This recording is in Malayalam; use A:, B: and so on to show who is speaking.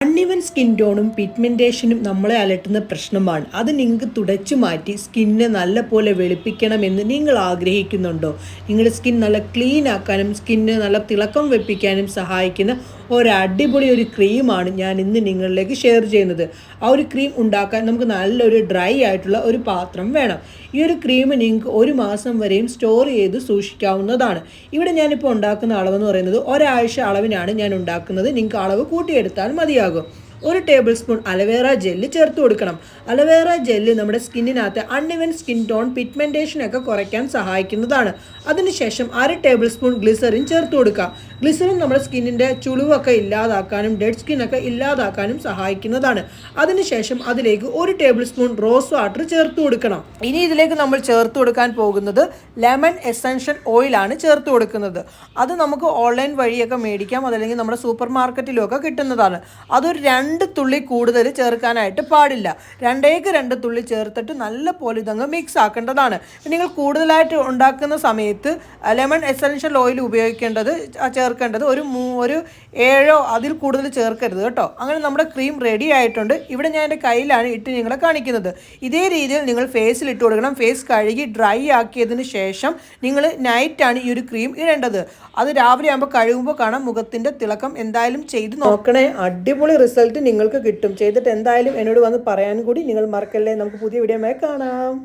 A: അൺഇവൻ സ്കിൻ ടോണും പിഗ്മെൻറ്റേഷനും നമ്മളെ അലട്ടുന്ന പ്രശ്നമാണ്. അത് നിങ്ങൾക്ക് തുടച്ചു മാറ്റി സ്കിന്നെ നല്ല പോലെ വെളുപ്പിക്കണമെന്ന് നിങ്ങൾ ആഗ്രഹിക്കുന്നുണ്ടോ? നിങ്ങളുടെ സ്കിൻ നല്ല ക്ലീൻ ആക്കാനും സ്കിന്നിന് നല്ല തിളക്കം വെപ്പിക്കാനും സഹായിക്കുന്ന ഒരു ക്രീമാണ് ഞാൻ ഇന്ന് നിങ്ങളിലേക്ക് ഷെയർ ചെയ്യുന്നത്. ആ ഒരു ക്രീം ഉണ്ടാക്കാൻ നമുക്ക് നല്ലൊരു ഡ്രൈ ആയിട്ടുള്ള ഒരു പാത്രം വേണം. ഈ ഒരു ക്രീം നിങ്ങൾക്ക് 1 മാസം വരെയും സ്റ്റോർ ചെയ്ത് സൂക്ഷിക്കാവുന്നതാണ്. ഇവിടെ ഞാനിപ്പോൾ ഉണ്ടാക്കുന്ന അളവെന്ന് പറയുന്നത് ഒരാഴ്ച അളവിനാണ് ഞാൻ ഉണ്ടാക്കുന്നത്. നിങ്ങൾക്ക് അളവ് കൂട്ടിയെടുത്താൽ മതിയാകും. 1 ടേബിൾ സ്പൂൺ അലവേറ ജെല്ല് ചേർത്ത് കൊടുക്കണം. അലവേറ ജെല്ല് നമ്മുടെ സ്കിന്നിനകത്ത് അൺഇവൻ സ്കിൻ ടോൺ പിഗ്മെൻറ്റേഷനൊക്കെ കുറയ്ക്കാൻ സഹായിക്കുന്നതാണ്. അതിനുശേഷം 1/2 ടേബിൾ സ്പൂൺ ഗ്ലിസറിൻ ചേർത്ത് കൊടുക്കുക. ഗ്ലിസറിൻ നമ്മുടെ സ്കിന്നിൻ്റെ ചുളിവൊക്കെ ഇല്ലാതാക്കാനും ഡെഡ് സ്കിന്നൊക്കെ ഇല്ലാതാക്കാനും സഹായിക്കുന്നതാണ്. അതിനുശേഷം അതിലേക്ക് 1 ടേബിൾ സ്പൂൺ റോസ് വാട്ടർ ചേർത്ത് കൊടുക്കണം. ഇനി ഇതിലേക്ക് നമ്മൾ ചേർത്ത് കൊടുക്കാൻ പോകുന്നത് ലെമൺ എസൻഷ്യൽ ഓയിലാണ് ചേർത്ത് കൊടുക്കുന്നത്. അത് നമുക്ക് ഓൺലൈൻ വഴിയൊക്കെ മേടിക്കാം, അതല്ലെങ്കിൽ നമ്മുടെ സൂപ്പർ മാർക്കറ്റിലും ഒക്കെ കിട്ടുന്നതാണ്. അതൊരു 2 തുള്ളി കൂടുതൽ ചേർക്കാനായിട്ട് പാടില്ല. 2 തുള്ളി ചേർത്തിട്ട് നല്ല പോലെ ഇതങ്ങ് മിക്സ് ആക്കേണ്ടതാണ്. നിങ്ങൾ കൂടുതലായിട്ട് ഉണ്ടാക്കുന്ന സമയത്ത് ലെമൺ എസൻഷ്യൽ ഓയിൽ ചേർക്കേണ്ടത് ഒരു 7 അതിൽ കൂടുതൽ ചേർക്കരുത് കേട്ടോ. അങ്ങനെ നമ്മുടെ ക്രീം റെഡി ആയിട്ടുണ്ട്. ഇവിടെ ഞാൻ എൻ്റെ കയ്യിലാണ് ഇട്ട് നിങ്ങളെ കാണിക്കുന്നത്. ഇതേ രീതിയിൽ നിങ്ങൾ ഫേസിൽ ഇട്ട് കൊടുക്കണം. ഫേസ് കഴുകി ഡ്രൈ ആക്കിയതിന് ശേഷം നിങ്ങൾ നൈറ്റാണ് ഈ ഒരു ക്രീം ഇടേണ്ടത്. അത് രാവിലെ ആകുമ്പോൾ കഴുകുമ്പോൾ കാണാം മുഖത്തിൻ്റെ തിളക്കം. എന്തായാലും ചെയ്ത് നോക്കണേ, അടിപൊളി റിസൾട്ട് നിങ്ങൾക്ക് കിട്ടും. ചെയ്തിട്ട് എന്തായാലും എന്നോട് വന്ന് പറയാൻ കൂടി നിങ്ങൾ മറക്കല്ലേ. നമുക്ക് പുതിയ വീഡിയോയുമായി കാണാം.